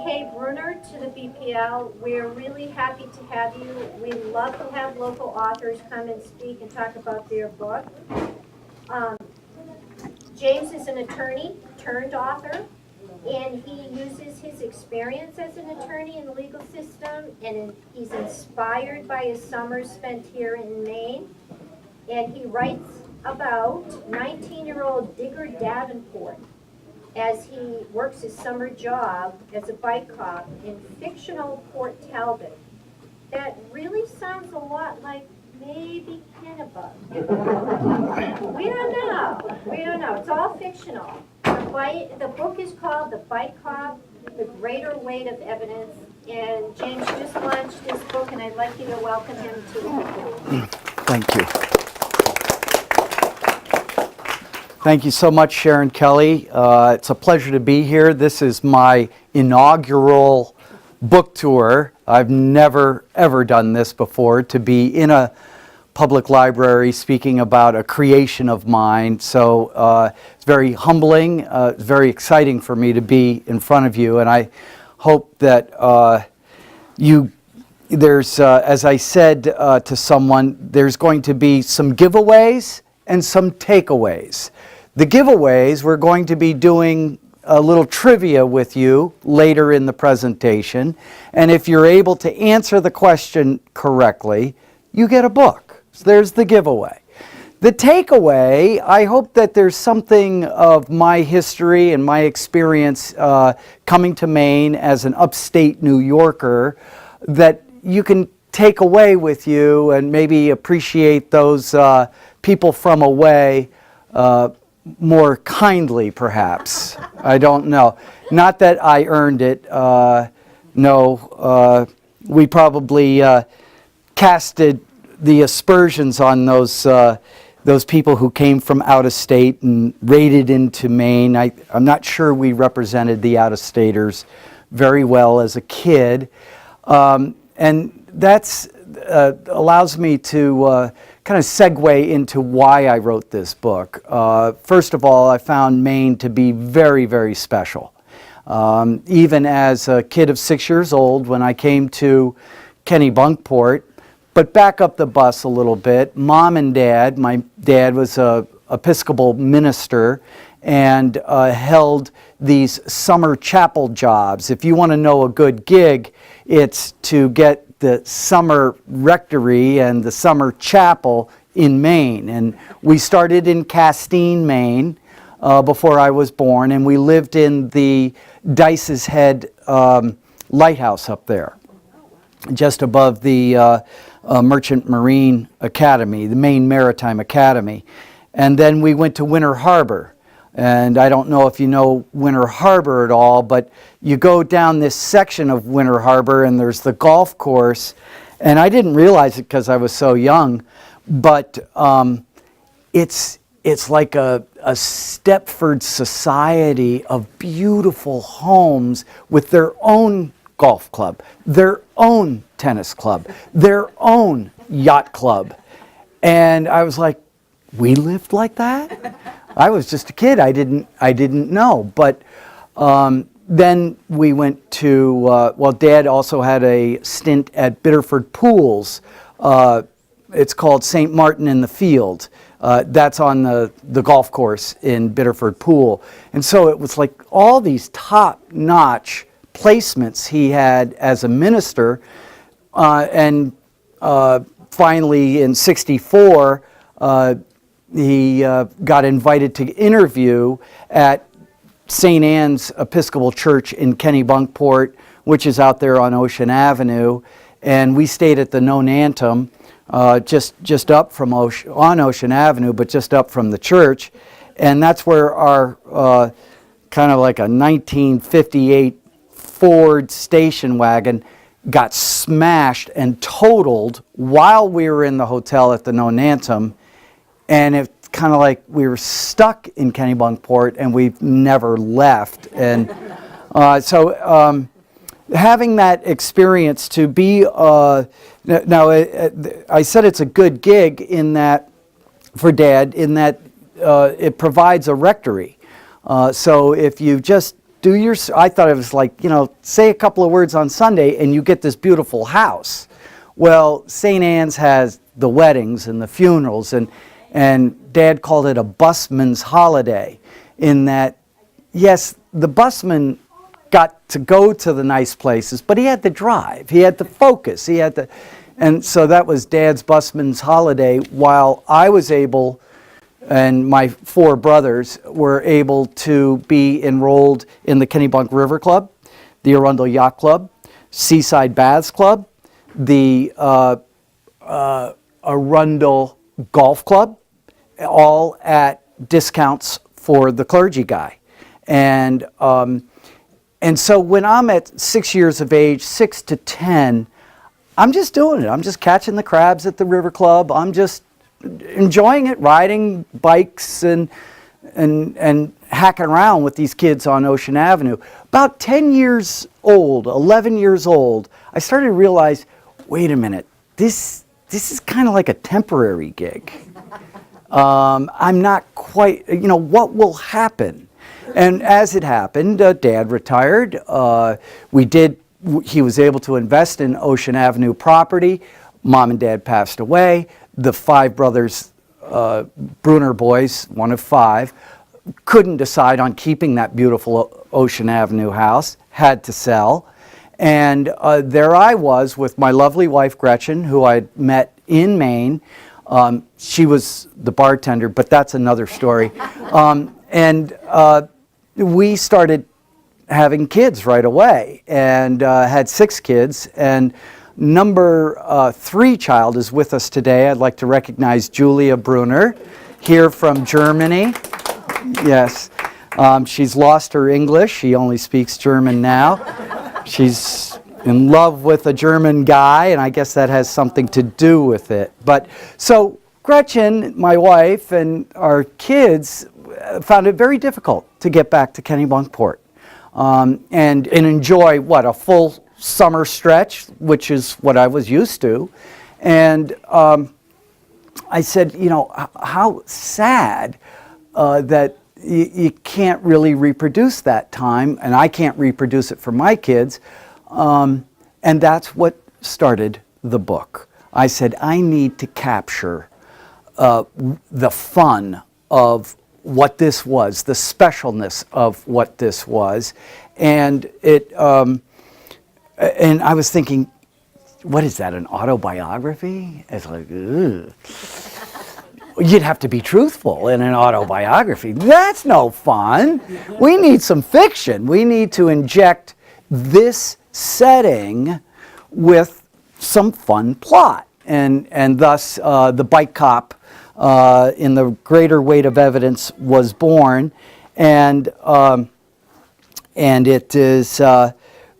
Kay Bruner to the BPL. We're really happy to have you. We love to have local authors come and speak and talk about their book. James is an attorney turned author, and he uses his experience as an attorney in the legal system, and he's inspired by his summers spent here in Maine. And he writes about 19-year-old Digger Davenport as he works his summer job as a bike cop in fictional Port Talbot. That really sounds a lot like maybe Kennebunkport. We don't know. We don't know. It's all fictional. The book is called The Bike Cop, The Greater Weight of Evidence. And James just launched this book, and I'd like you to welcome him to the book. Thank you. Thank you so much, Sharon Kelly. It's a pleasure to be here. This is my inaugural book tour. I've never, ever done this before, to be in a public library speaking about a creation of mine. So it's very humbling, very exciting for me to be in front of you. And I hope that there's, as I said to someone, there's going to be some giveaways and some takeaways. The giveaways, we're going to be doing a little trivia with you later in the presentation. And if you're able to answer the question correctly, you get a book. So there's the giveaway. The takeaway, I hope that there's something of my history and my experience coming to Maine as an upstate New Yorker that you can take away with you and maybe appreciate those people from away more kindly, perhaps. I don't know. Not that I earned it. No, we probably casted the aspersions on those people who came from out of state and raided into Maine. I'm not sure we represented the out-of-staters very well as a kid. And that's allows me to kind of segue into why I wrote this book. First of all, I found Maine to be very, very special. Even as a kid of 6 years old, when I came to Kennebunkport, but back up the bus a little bit, Mom and Dad, my dad was a Episcopal minister and held these summer chapel jobs. If you want to know a good gig, it's to get the summer rectory and the summer chapel in Maine. And we started in Castine, Maine, before I was born, and we lived in the Dice's Head lighthouse up there, just above the Merchant Marine Academy, the Maine Maritime Academy. And then we went to Winter Harbor. And I don't know if you know Winter Harbor at all, but you go down this section of Winter Harbor and there's the golf course. And I didn't realize it because I was so young, but it's like a Stepford society of beautiful homes with their own golf club, their own tennis club, their own yacht club. And I was like, we lived like that? I was just a kid. I didn't know. But then we went to, well, Dad also had a stint at Biddeford Pools. It's called St. Martin in the Field. That's on the golf course in Biddeford Pool. And so it was like all these top-notch placements he had as a minister. And finally in '64, he got invited to interview at St. Anne's Episcopal Church in Kennebunkport, which is out there on Ocean Avenue. And we stayed at the Nonantum, just up from on Ocean Avenue, but just up from the church. And that's where our kind of like a 1958 Ford station wagon got smashed and totaled while we were in the hotel at the Nonantum. And it's kind of like we were stuck in Kennebunkport and we've never left. And so having that experience to be, now I said it's a good gig in that, for Dad, in that it provides a rectory. So if you just I thought it was like, say a couple of words on Sunday and you get this beautiful house. Well, St. Anne's has the weddings and the funerals, and Dad called it a busman's holiday, in that, yes, the busman got to go to the nice places, but he had to drive, he had to focus, and so that was Dad's busman's holiday, while I was able, and my 4 brothers were able to be enrolled in the Kennebunk River Club, the Arundel Yacht Club, Seaside Baths Club, the Arundel Golf Club, all at discounts for the clergy guy. And so when I'm at 6 years of age, 6 to 10, I'm just doing it. I'm just catching the crabs at the River Club. I'm just enjoying it, riding bikes and hacking around with these kids on Ocean Avenue. About 10 years old, 11 years old, I started to realize, wait a minute, this is kind of like a temporary gig. I'm not quite, what will happen? And as it happened, Dad retired. He was able to invest in Ocean Avenue property. Mom and Dad passed away. The 5 brothers, Bruner boys, one of 5, couldn't decide on keeping that beautiful Ocean Avenue house, had to sell. And there I was with my lovely wife, Gretchen, who I'd met in Maine. She was the bartender, but that's another story. And we started having kids right away, and had 6 kids. And number 3 child is with us today. I'd like to recognize Julia Bruner, here from Germany. Yes, she's lost her English. She only speaks German now. She's in love with a German guy, and I guess that has something to do with it. But so Gretchen, my wife, and our kids found it very difficult to get back to Kennebunkport and enjoy a full summer stretch, which is what I was used to. And I said, how sad that you can't really reproduce that time, and I can't reproduce it for my kids. And that's what started the book. I said, I need to capture the fun of what this was, the specialness of what this was. And and I was thinking, what is that, an autobiography? It's like, ugh. You'd have to be truthful in an autobiography. That's no fun. We need some fiction. We need to inject this setting with some fun plot. And thus, the Bike Cop in the Greater Weight of Evidence was born. And it is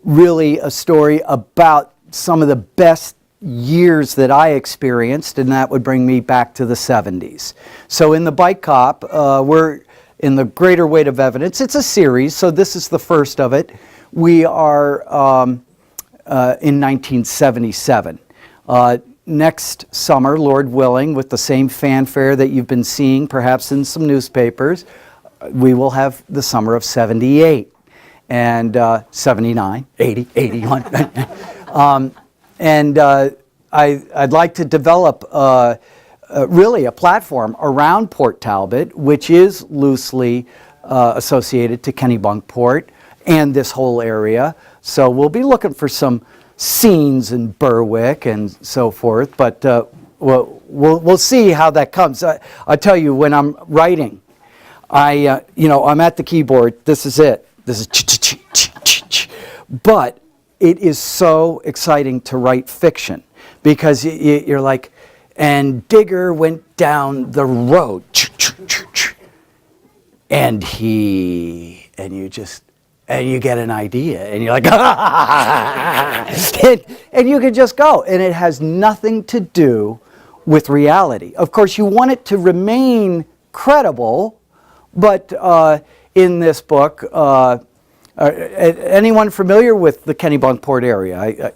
really a story about some of the best years that I experienced, and that would bring me back to the 70s. So in the Bike Cop, we're in the Greater Weight of Evidence. It's a series, so this is the first of it. We are in 1977. Next summer, Lord willing, with the same fanfare that you've been seeing perhaps in some newspapers, we will have the summer of 78 and 79, 80, 81. And I'd like to develop really a platform around Port Talbot, which is loosely associated to Kennebunkport and this whole area. So we'll be looking for some scenes in Berwick and so forth, but we'll see how that comes. I tell you, when I'm writing, I'm at the keyboard. This is it. This is but it is so exciting to write fiction because you're like, and Digger went down the road, and you get an idea, and you're like, and you can just go, and it has nothing to do with reality. Of course, you want it to remain credible, but in this book, anyone familiar with the Kennebunkport area?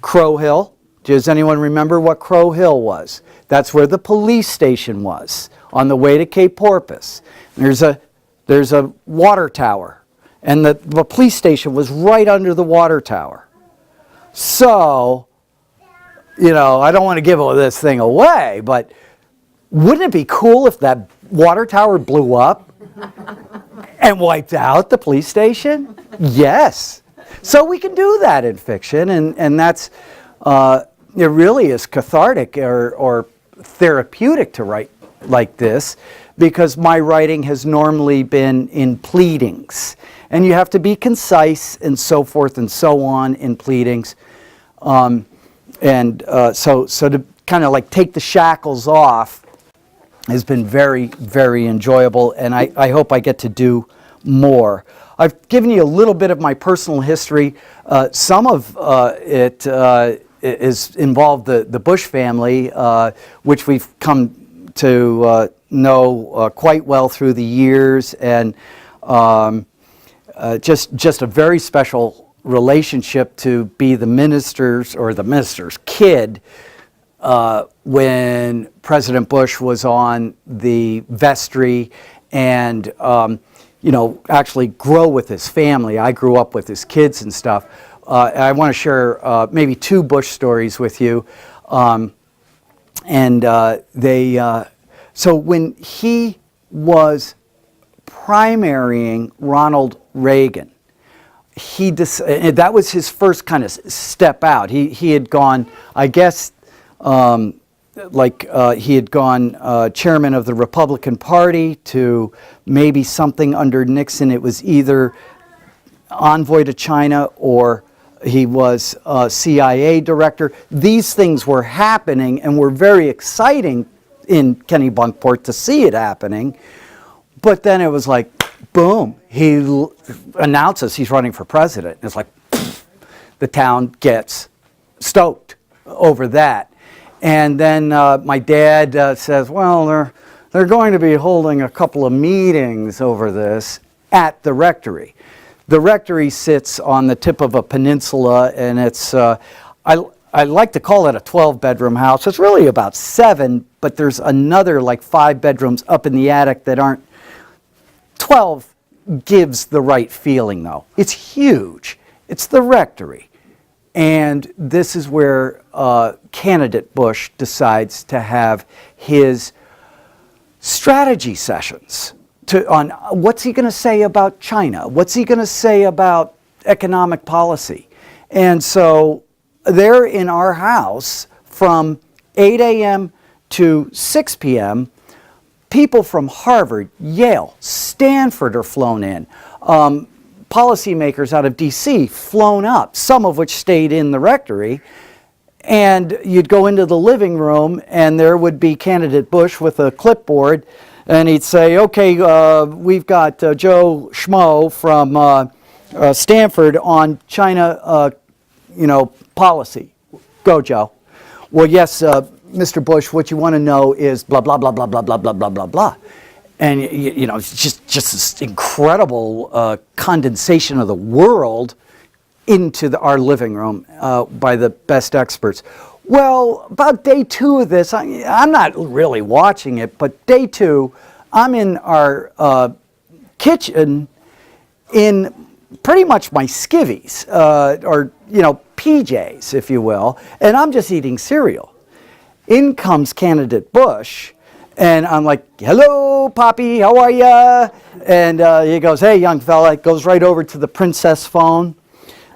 Crow Hill. Does anyone remember what Crow Hill was? That's where the police station was on the way to Cape Porpoise. There's a water tower, And the police station was right under the water tower. So, you know, I don't want to give this thing away, but wouldn't it be cool if that water tower blew up and wiped out the police station? Yes. So we can do that in fiction, and that's, it really is cathartic or therapeutic to write like this, because my writing has normally been in pleadings. And you have to be concise and so forth and so on in pleadings. So to kind of like take the shackles off has been very, very enjoyable, and I hope I get to do more. I've given you a little bit of my personal history. Some of it is involved the Bush family, which we've come to know quite well through the years, and just a very special relationship to be the minister's kid when President Bush was on the vestry, and you know, actually grow with his family. I grew up with his kids and stuff. I want to share maybe two Bush stories with you. So when he was primarying Ronald Reagan, that was his first kind of step out. He had gone, I guess, he had gone chairman of the Republican Party to maybe something under Nixon. It was either envoy to China or he was CIA director. These things were happening and were very exciting in Kennebunkport to see it happening. But then it was like, boom, he announces he's running for president. It's like, the town gets stoked over that. And then my dad says, well, they're going to be holding a couple of meetings over this at the rectory. The rectory sits on the tip of a peninsula, and it's, I like to call it a 12-bedroom house. It's really about 7, but there's another like 5 bedrooms up in the attic that aren't. 12 gives the right feeling, though. It's huge. It's the rectory. And this is where candidate Bush decides to have his strategy sessions on what's he going to say about China? What's he going to say about economic policy? And so they're in our house from 8 a.m. to 6 p.m. People from Harvard, Yale, Stanford are flown in. Policymakers out of D.C. flown up, some of which stayed in the rectory. And you'd go into the living room, and there would be candidate Bush with a clipboard, and he'd say, okay, we've got Joe Schmo from Stanford on China, policy. Go, Joe. Well, yes, Mr. Bush, what you want to know is blah, blah, blah, blah, blah, blah, blah, blah, blah, blah. And, it's just this incredible condensation of the world into our living room by the best experts. Well, about day 2 of this, I'm not really watching it, but day 2, I'm in our kitchen in pretty much my skivvies, or, PJs, if you will, and I'm just eating cereal. In comes candidate Bush, and I'm like, hello, Poppy, how are ya? And he goes, hey, young fella, goes right over to the princess phone.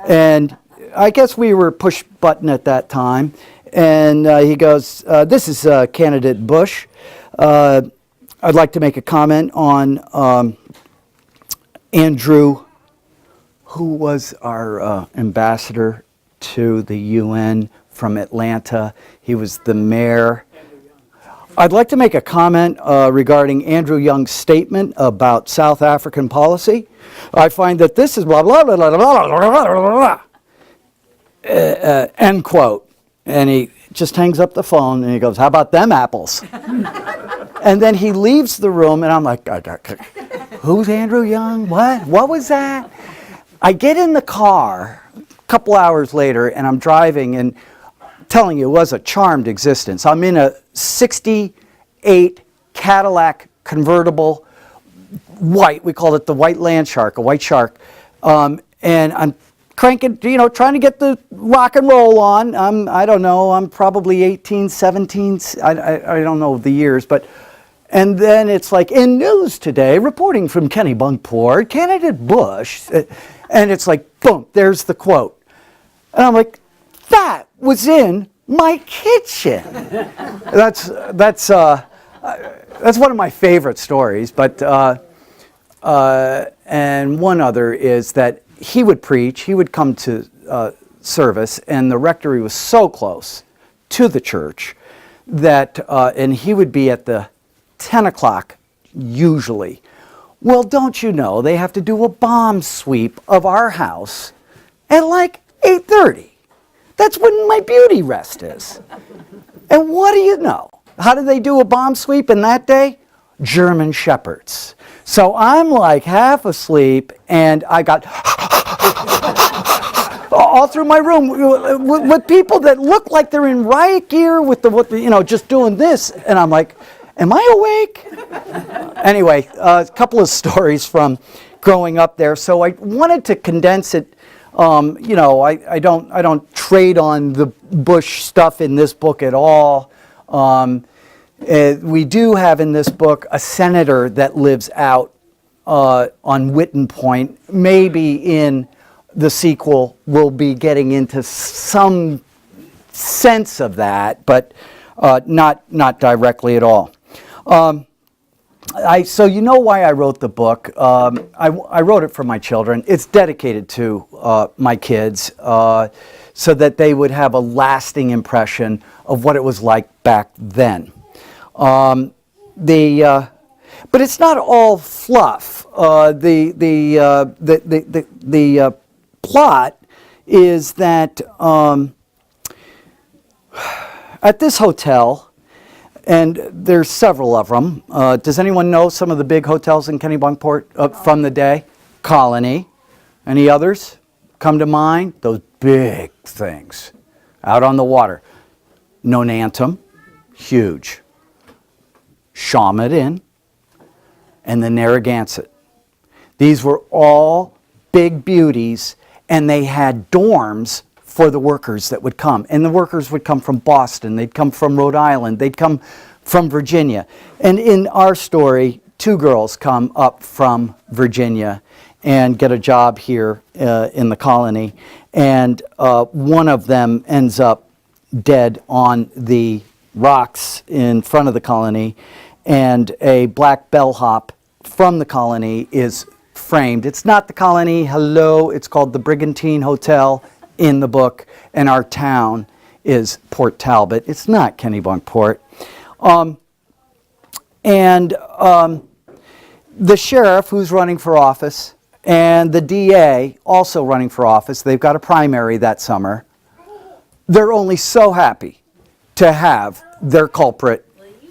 And I guess we were push button at that time. And he goes, this is candidate Bush. I'd like to make a comment on Andrew, who was our ambassador to the UN from Atlanta. He was the mayor. I'd like to make a comment regarding Andrew Young's statement about South African policy. I find that this is blah, blah, blah, blah, blah, blah, blah, blah, end quote. And he just hangs up the phone and he goes, how about them apples? And then he leaves the room and I'm like, who's Andrew Young? What was that? I get in the car a couple hours later and I'm driving, and telling you, it was a charmed existence. I'm in a 68 Cadillac convertible, white, we called it the white land shark, a white shark, And I'm cranking, trying to get the rock and roll on. I don't know, I'm probably 18, 17, I don't know the years, but, and then it's like, in news today, reporting from Kennebunkport, candidate Bush, and it's like, boom, there's the quote. And I'm like, that was in my kitchen. That's one of my favorite stories, but, and one other is that he would preach, he would come to service, and the rectory was so close to the church that, and he would be at the 10 o'clock usually. Well, don't you know, they have to do a bomb sweep of our house at like 8:30. That's when my beauty rest is. And what do you know? How do they do a bomb sweep in that day? German Shepherds. So I'm like half asleep, and I got all through my room with people that look like they're in riot gear with just doing this, and I'm like, am I awake? Anyway, a couple of stories from growing up there. So I wanted to condense it. I don't trade on the Bush stuff in this book at all. We do have in this book a senator that lives out on Witten Point. Maybe in the sequel we'll be getting into some sense of that, but not directly at all. So you know why I wrote the book. I wrote it for my children. It's dedicated to my kids so that they would have a lasting impression of what it was like back then. But it's not all fluff. The plot is that at this hotel, and there's several of them. Does anyone know some of the big hotels in Kennebunkport from the day? Colony. Any others come to mind? Those big things out on the water. Nonantum, huge. Shawmut Inn, and the Narragansett. These were all big beauties, and they had dorms for the workers that would come. And the workers would come from Boston, they'd come from Rhode Island, they'd come from Virginia. And in our story, 2 girls come up from Virginia and get a job here in the colony. And one of them ends up dead on the rocks in front of the colony, and a black bellhop from the colony is framed. It's not the colony, hello, it's called the Brigantine Hotel in the book, and our town is Port Talbot. It's not Kennebunkport. The sheriff who's running for office and the DA also running for office, they've got a primary that summer. They're only so happy to have their culprit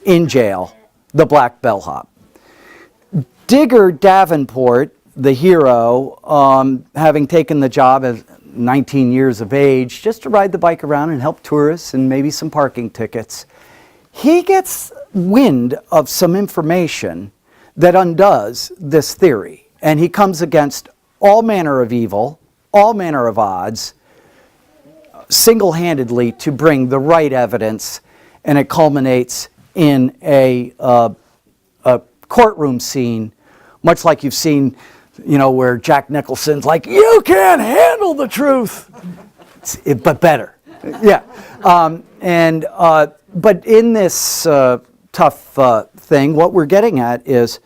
in jail, the black bellhop. Digger Davenport, the hero, having taken the job at 19 years of age, just to ride the bike around and help tourists and maybe some parking tickets, he gets wind of some information that undoes this theory. And he comes against all manner of evil, all manner of odds, single-handedly to bring the right evidence, and it culminates in a courtroom scene, much like you've seen, where Jack Nicholson's like, "You can't handle the truth," but better, yeah. But in this tough thing, what we're getting at is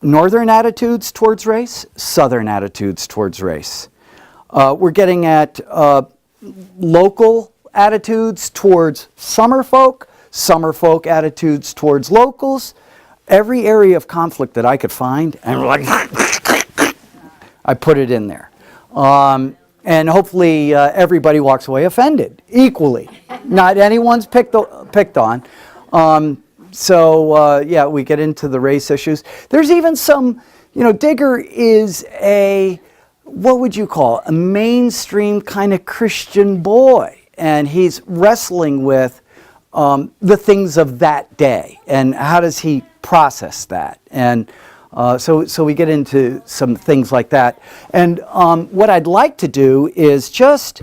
northern attitudes towards race, southern attitudes towards race. We're getting at local attitudes towards summer folk attitudes towards locals. Every area of conflict that I could find, and we're like, I put it in there. And hopefully everybody walks away offended equally. Not anyone's picked on. Yeah, we get into the race issues. There's even some, Digger is what would you call, a mainstream kind of Christian boy. And he's wrestling with the things of that day. And how does he process that? And So we get into some things like that. And what I'd like to do is just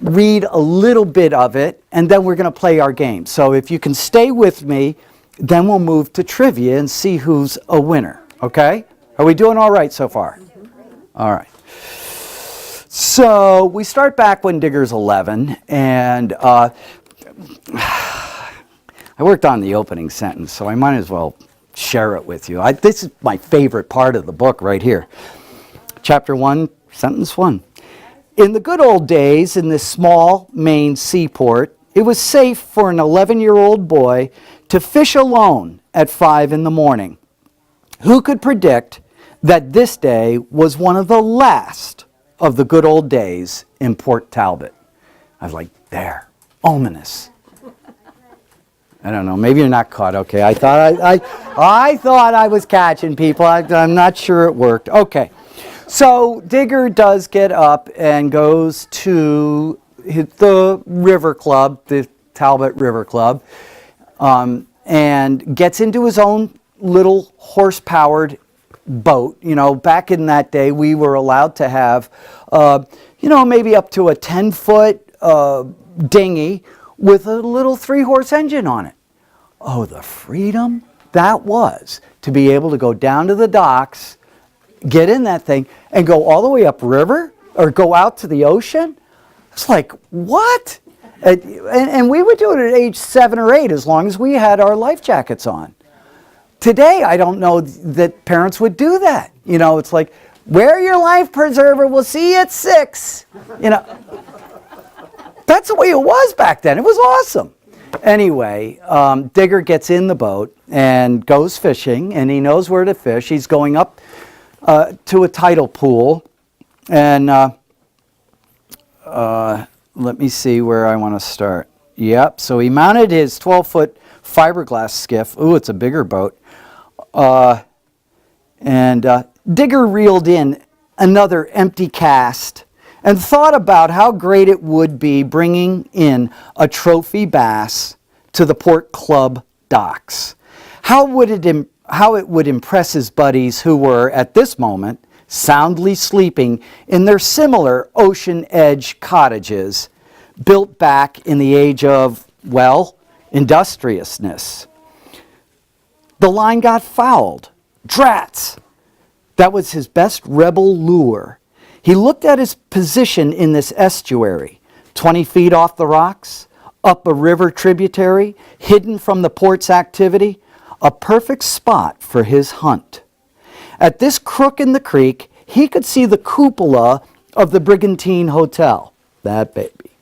read a little bit of it, and then we're going to play our game. So if you can stay with me, then we'll move to trivia and see who's a winner. Okay? Are we doing all right so far? All right. So we start back when Digger's 11, and I worked on the opening sentence, so I might as well share it with you. This is my favorite part of the book right here. Chapter 1, sentence 1. In the good old days in this small Maine seaport, it was safe for an 11-year-old boy to fish alone at 5 in the morning. Who could predict that this day was one of the last of the good old days in Port Talbot? I was like, there, ominous. I don't know, maybe you're not caught. Okay, I thought I was catching people. I'm not sure it worked. Okay. So Digger does get up and goes to the river club, the Talbot River Club, and gets into his own little horse-powered boat. You know, back in that day, we were allowed to have, maybe up to a 10-foot dinghy with a little 3-horse engine on it. Oh, the freedom that was to be able to go down to the docks, get in that thing, and go all the way upriver or go out to the ocean. It's like, what? And we would do it at age 7 or 8 as long as we had our life jackets on. Today, I don't know that parents would do that. You know, it's like, wear your life preserver, we'll see you at 6. You know, that's the way it was back then. It was awesome. Anyway, Digger gets in the boat and goes fishing, and he knows where to fish. He's going up to a tidal pool, and let me see where I want to start. Yep, so he mounted his 12-foot fiberglass skiff. Ooh, it's a bigger boat. And Digger reeled in another empty cast and thought about how great it would be bringing in a trophy bass to the Port Club docks. How it would impress his buddies who were, at this moment, soundly sleeping in their similar ocean edge cottages built back in the age of, well, industriousness. The line got fouled. Drats! That was his best rebel lure. He looked at his position in this estuary, 20 feet off the rocks, up a river tributary, hidden from the port's activity, a perfect spot for his hunt. At this crook in the creek, he could see the cupola of the Brigantine Hotel, that baby,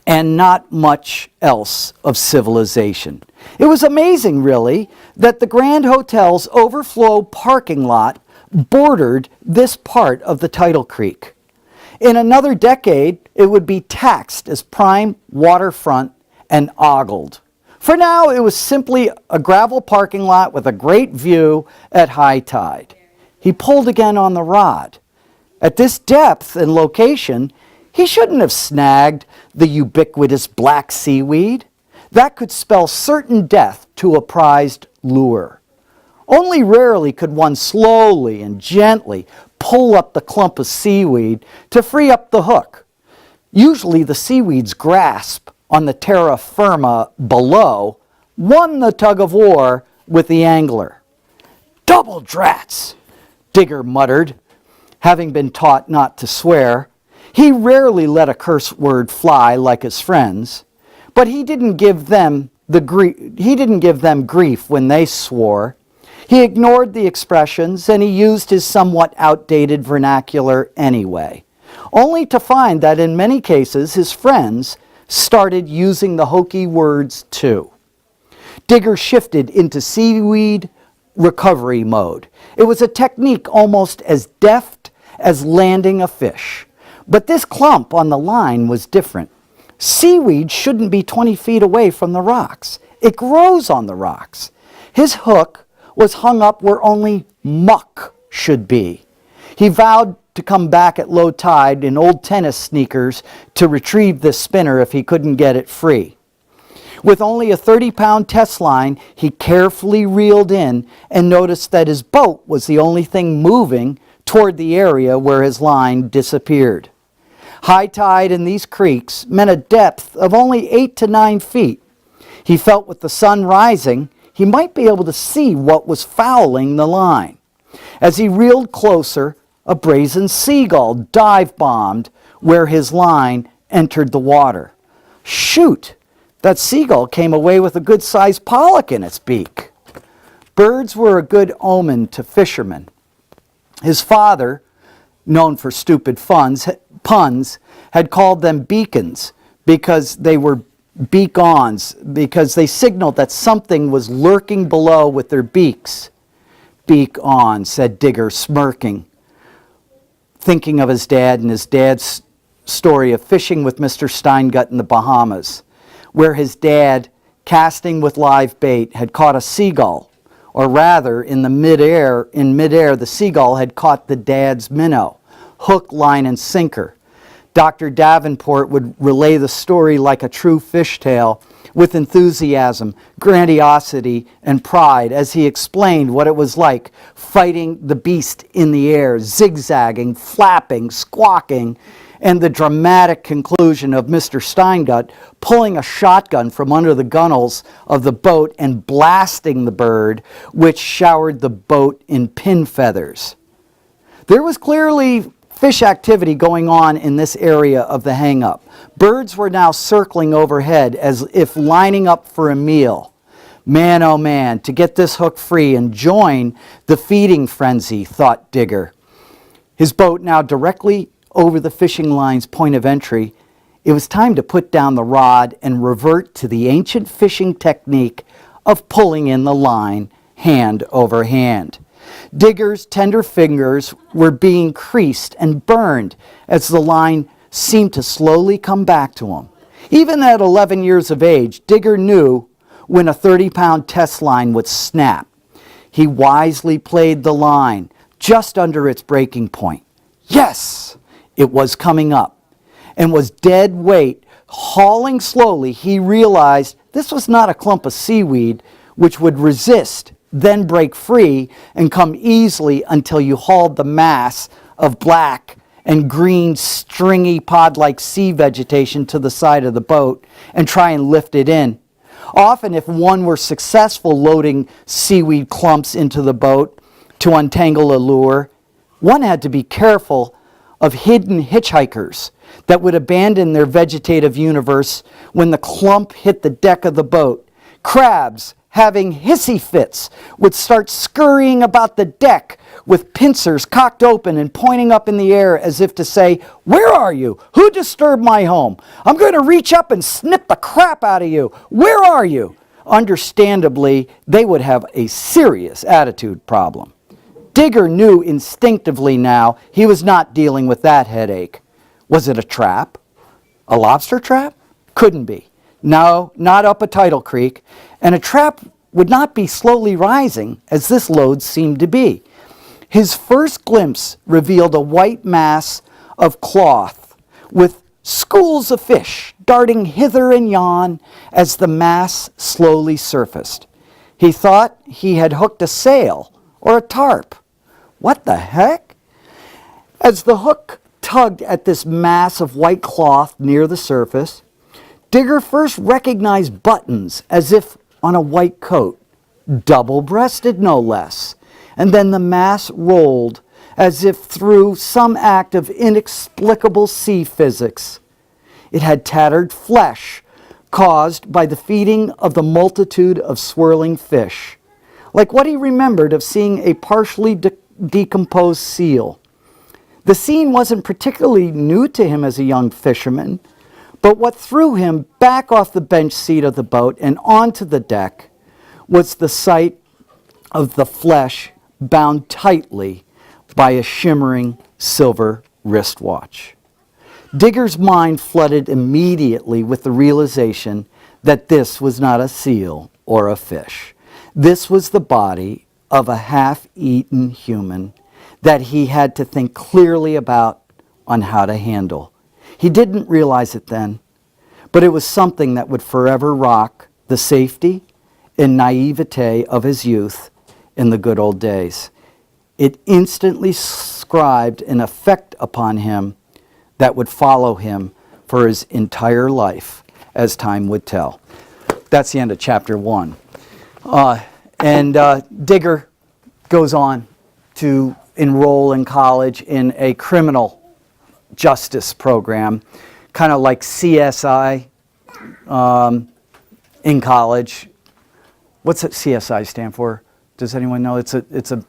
and not much else of civilization. It was amazing, really, that the Grand Hotel's overflow parking lot bordered this part of the tidal creek. In another decade, it would be taxed as prime waterfront and ogled. For now, it was simply a gravel parking lot with a great view at high tide. He pulled again on the rod. At this depth and location, he shouldn't have snagged the ubiquitous black seaweed. That could spell certain death to a prized lure. Only rarely could one slowly and gently pull up the clump of seaweed to free up the hook. Usually the seaweed's grasp on the terra firma below won the tug of war with the angler. "Double drats," Digger muttered, having been taught not to swear. He rarely let a curse word fly like his friends, but he didn't give them grief when they swore. He ignored the expressions, and he used his somewhat outdated vernacular anyway, only to find that in many cases his friends started using the hokey words too. Digger shifted into seaweed recovery mode. It was a technique almost as deft as landing a fish. But this clump on the line was different. Seaweed shouldn't be 20 feet away from the rocks. It grows on the rocks. His hook was hung up where only muck should be. He vowed to come back at low tide in old tennis sneakers to retrieve this spinner if he couldn't get it free. With only a 30-pound test line, he carefully reeled in and noticed that his boat was the only thing moving toward the area where his line disappeared. High tide in these creeks meant a depth of only 8 to 9 feet. He felt with the sun rising, he might be able to see what was fouling the line. As he reeled closer, a brazen seagull dive-bombed where his line entered the water. Shoot! That seagull came away with a good-sized pollock in its beak. Birds were a good omen to fishermen. His father, known for stupid puns, had called them beacons because they were beacons, because they signaled that something was lurking below with their beaks. Beak on, said Digger, smirking, thinking of his dad and his dad's story of fishing with Mr. Steingut in the Bahamas, where his dad, casting with live bait, had caught a seagull, or rather, in midair, the seagull had caught the dad's minnow, hook, line, and sinker. Dr. Davenport would relay the story like a true fish tale, with enthusiasm, grandiosity, and pride as he explained what it was like fighting the beast in the air, zigzagging, flapping, squawking, and the dramatic conclusion of Mr. Steingut pulling a shotgun from under the gunwales of the boat and blasting the bird, which showered the boat in pin feathers. There was clearly fish activity going on in this area of the hang-up. Birds were now circling overhead as if lining up for a meal. Man, oh man, to get this hook free and join the feeding frenzy, thought Digger. His boat now directly over the fishing line's point of entry, it was time to put down the rod and revert to the ancient fishing technique of pulling in the line hand over hand. Digger's tender fingers were being creased and burned as the line seemed to slowly come back to him. Even at 11 years of age, Digger knew when a 30-pound test line would snap. He wisely played the line just under its breaking point. Yes, it was coming up and was dead weight. Hauling slowly, he realized this was not a clump of seaweed which would resist, then break free and come easily until you hauled the mass of black and green stringy pod-like sea vegetation to the side of the boat and try and lift it in. Often, if one were successful loading seaweed clumps into the boat to untangle a lure, one had to be careful of hidden hitchhikers that would abandon their vegetative universe when the clump hit the deck of the boat. Crabs, having hissy fits, would start scurrying about the deck with pincers cocked open and pointing up in the air as if to say, "Where are you? Who disturbed my home? I'm going to reach up and snip the crap out of you. Where are you?" Understandably, they would have a serious attitude problem. Digger knew instinctively now he was not dealing with that headache. Was it a trap? A lobster trap? Couldn't be. No, not up a tidal creek. And a trap would not be slowly rising, as this load seemed to be. His first glimpse revealed a white mass of cloth with schools of fish darting hither and yon as the mass slowly surfaced. He thought he had hooked a sail or a tarp. What the heck? As the hook tugged at this mass of white cloth near the surface, Digger first recognized buttons as if on a white coat, double-breasted no less, and then the mass rolled as if through some act of inexplicable sea physics. It had tattered flesh caused by the feeding of the multitude of swirling fish, like what he remembered of seeing a partially decomposed seal. The scene wasn't particularly new to him as a young fisherman, but what threw him back off the bench seat of the boat and onto the deck was the sight of the flesh bound tightly by a shimmering silver wristwatch. Digger's mind flooded immediately with the realization that this was not a seal or a fish. This was the body of a half-eaten human that he had to think clearly about on how to handle. He didn't realize it then, but it was something that would forever rock the safety and naivete of his youth in the good old days. It instantly scribed an effect upon him that would follow him for his entire life, as time would tell. That's the end of chapter 1. Digger goes on to enroll in college in a criminal justice program, kind of like CSI in college. What's it CSI stand for? Does anyone know? It's a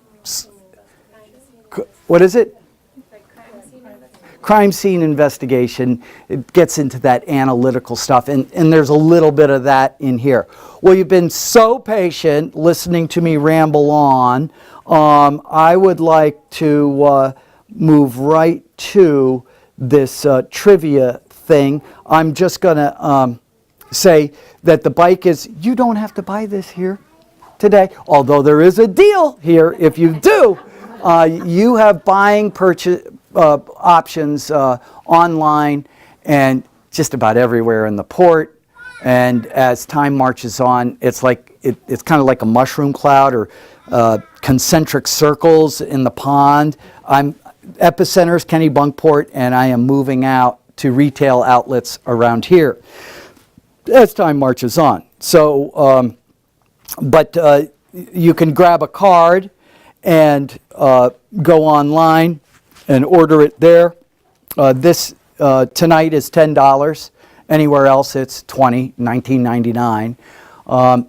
what is it? Crime scene investigation. It gets into that analytical stuff, and there's a little bit of that in here. Well, you've been so patient listening to me ramble on. I would like to move right to this trivia thing. I'm just going to say that the bike is, you don't have to buy this here today, although there is a deal here if you do. You have buying purchase options online and just about everywhere in the port. And as time marches on, it's like it's kind of like a mushroom cloud or concentric circles in the pond. Epicenter is Kennebunkport, and I am moving out to retail outlets around here as time marches on. So, but you can grab a card and go online and order it there. This tonight is $10. Anywhere else it's $19.99.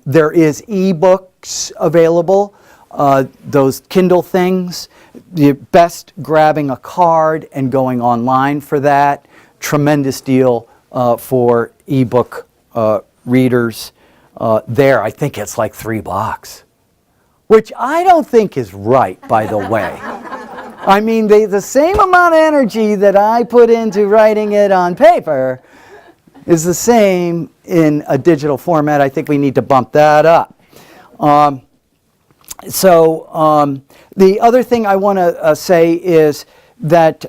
There is ebooks available, those Kindle things. The best grabbing a card and going online for that. Tremendous deal for ebook readers. There, I think it's like $3, which I don't think is right, by the way. I mean, the same amount of energy that I put into writing it on paper is the same in a digital format. I think we need to bump that up. The other thing I want to say is that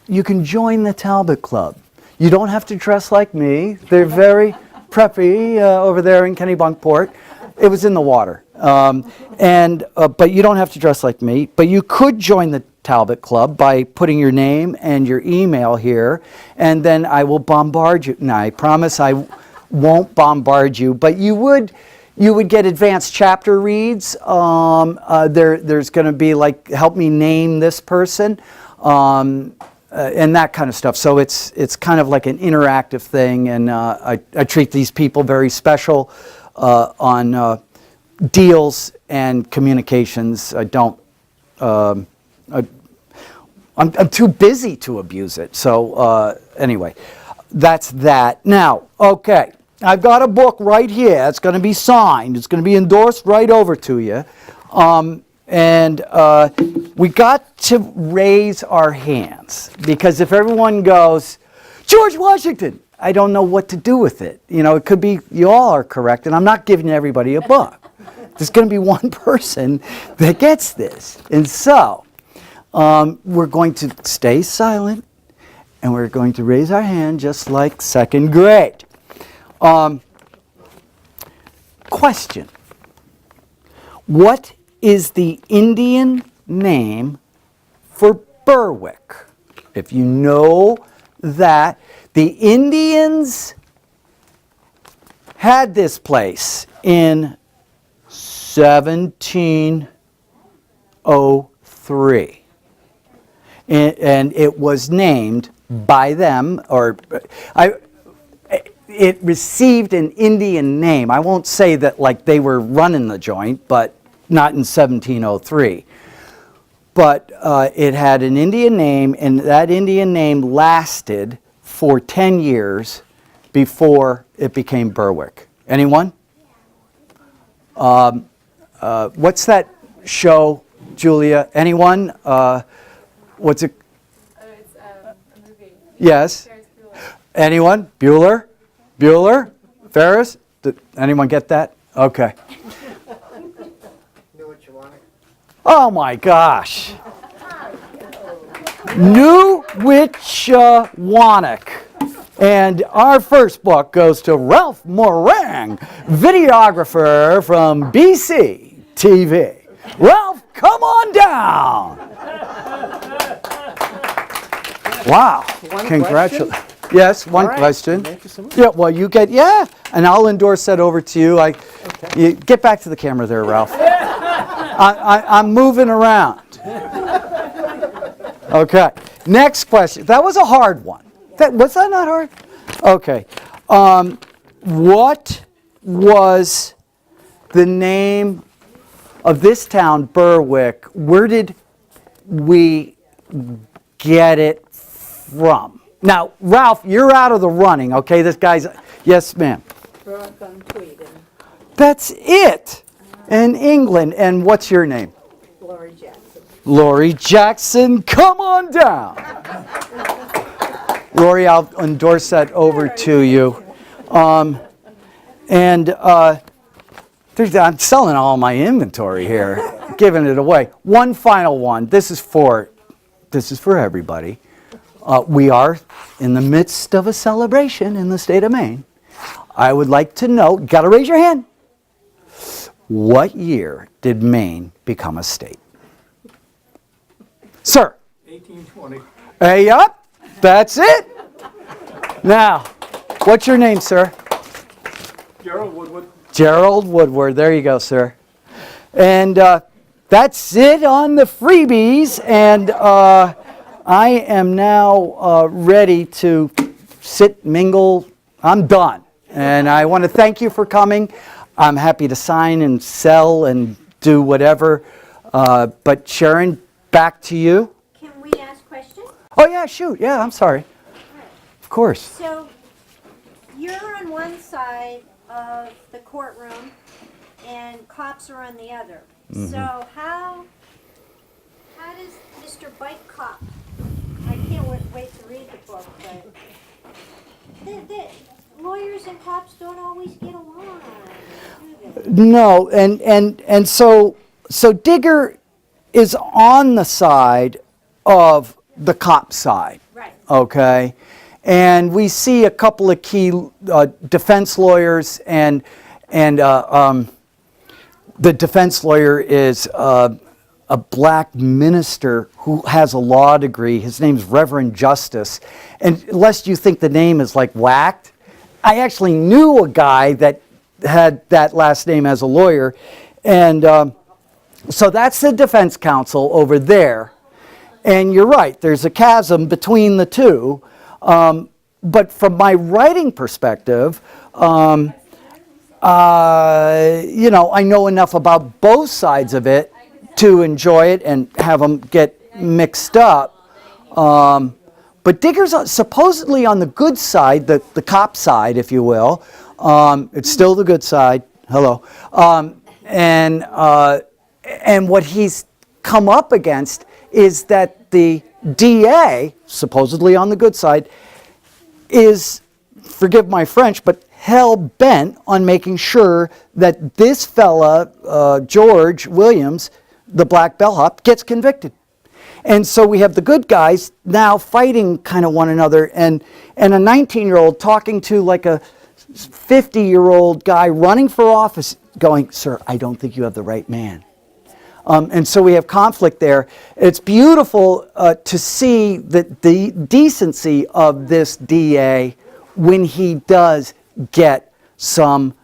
you can join the Talbot Club. You don't have to dress like me. They're very preppy over there in Kennebunkport. It was in the water. But you don't have to dress like me. But you could join the Talbot Club by putting your name and your email here, and then I will bombard you. Now, I promise I won't bombard you, but you would get advanced chapter reads. There's going to be like, help me name this person, and that kind of stuff. So it's kind of like an interactive thing, and I treat these people very special on deals and communications. I don't. I'm too busy to abuse it. So anyway, that's that. Now, okay, I've got a book right here. It's going to be signed. It's going to be endorsed right over to you. We got to raise our hands, because if everyone goes, George Washington, I don't know what to do with it. You know, it could be you all are correct, and I'm not giving everybody a book. There's going to be one person that gets this. And so we're going to stay silent, and we're going to raise our hand just like second grade. Question. What is the Indian name for Berwick? If you know that, the Indians had this place in 1703. And it was named by them, it received an Indian name. I won't say that like they were running the joint, but not in 1703. But it had an Indian name, and that Indian name lasted for 10 years before it became Berwick. Anyone? What's that show, Julia? Anyone? What's it? It's a movie. Yes. Anyone? Bueller? Bueller? Ferris? Did anyone get that? Okay. Knew what you wanted. Oh my gosh. Knew which Wannock. And our first book goes to Ralph Morang, videographer from BC TV. Ralph, come on down. Wow. Congratulations. Yes, one question. Thank you so much. Yeah, well, and I'll endorse that over to you. You get back to the camera there, Ralph. I'm moving around. Okay, next question. That was a hard one. Was that not hard? Okay. What was the name of this town, Berwick? Where did we get it from? Now, Ralph, you're out of the running, okay? This guy's, yes, ma'am. That's it. In England. And what's your name? Lori Jackson. Lori Jackson, come on down. Lori, I'll endorse that over to you. I'm selling all my inventory here, giving it away. One final one. This is for everybody. We are in the midst of a celebration in the state of Maine. I would like to know, got to raise your hand. What year did Maine become a state? Sir? 1820. Hey, up. That's it. Now, what's your name, sir? Gerald Woodward. Gerald Woodward. There you go, sir. And that's it on the freebies. And I am now ready to sit, mingle. I'm done. And I want to thank you for coming. I'm happy to sign and sell and do whatever. But Sharon, back to you. Can we ask questions? Oh, yeah, shoot. Yeah, I'm sorry. Of course. So, you're on one side of the courtroom and cops are on the other. So how does Mr. Bike Cop, I can't wait to read the book, but the lawyers and cops don't always get along, do they? No, and so Digger is on the side of the cop side. Right. Okay, and we see a couple of key defense lawyers, and the defense lawyer is a black minister who has a law degree. His name's Reverend Justice, and lest you think the name is like whacked, I actually knew a guy that had that last name as a lawyer, and so that's the defense counsel over there. And you're right, there's a chasm between the two. But from my writing perspective, I know enough about both sides of it to enjoy it and have them get mixed up. But Digger's supposedly on the good side, the cop side, if you will. It's still the good side. Hello. And what he's come up against is that the DA, supposedly on the good side, is, forgive my French, but hell-bent on making sure that this fella, George Williams, the black bellhop, gets convicted. And so we have the good guys now fighting kind of one another, and a 19-year-old talking to like a 50-year-old guy running for office going, "Sir, I don't think you have the right man." And so we have conflict there. It's beautiful to see the decency of this DA when he does get some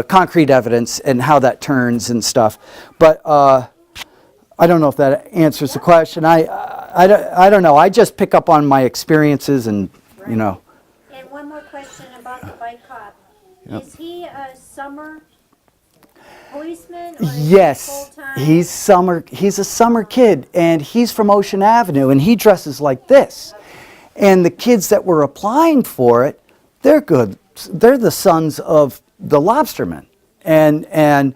concrete evidence and how that turns and stuff. But I don't know if that answers the question. I don't know. I just pick up on my experiences and, you know. And one more question about the bike cop. Yep. Is he a summer policeman or is Yes, he full-time? he's a summer kid, and he's from Ocean Avenue, and he dresses like this. And the kids that were applying for it, they're good. They're the sons of the lobstermen. And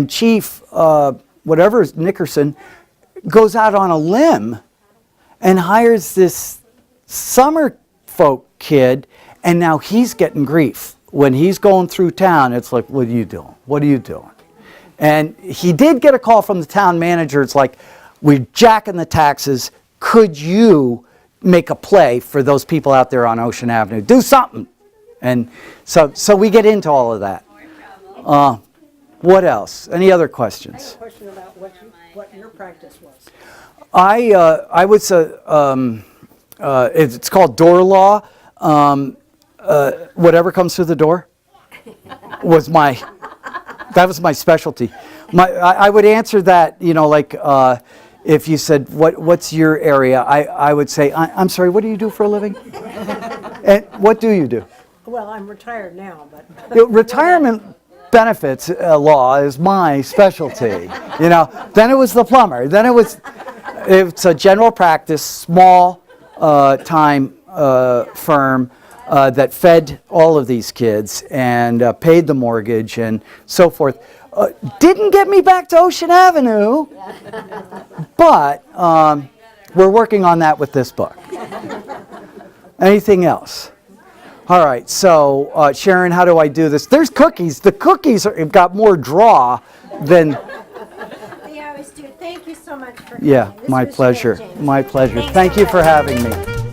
Chief, whatever, Nickerson, goes out on a limb and hires this summer folk kid, and now he's getting grief. When he's going through town, it's like, what are you doing? What are you doing? And he did get a call from the town manager. It's like, we're jacking the taxes. Could you make a play for those people out there on Ocean Avenue. Do something. And so we get into all of that. What else? Any other I have questions? a question about what your practice was. I was it's called door law. Whatever comes through the door was that was my specialty. I would answer that, like if you said, what's your area? I would say, I'm sorry, what do you do for a living? And what do you do? Well, I'm retired now, but Retirement benefits law is my specialty. Then it was the plumber. Then it's a general practice, small time firm that fed all of these kids and paid the mortgage and so forth. Didn't get me back to Ocean Avenue, but we're working on that with this book. Anything else? All right, so Sharon, how do I do this? There's cookies. The cookies have got more draw than... They always do. Thank you so much for coming. Yeah, This my was pleasure. great, James. My pleasure. Thanks Thank so you for much. having me.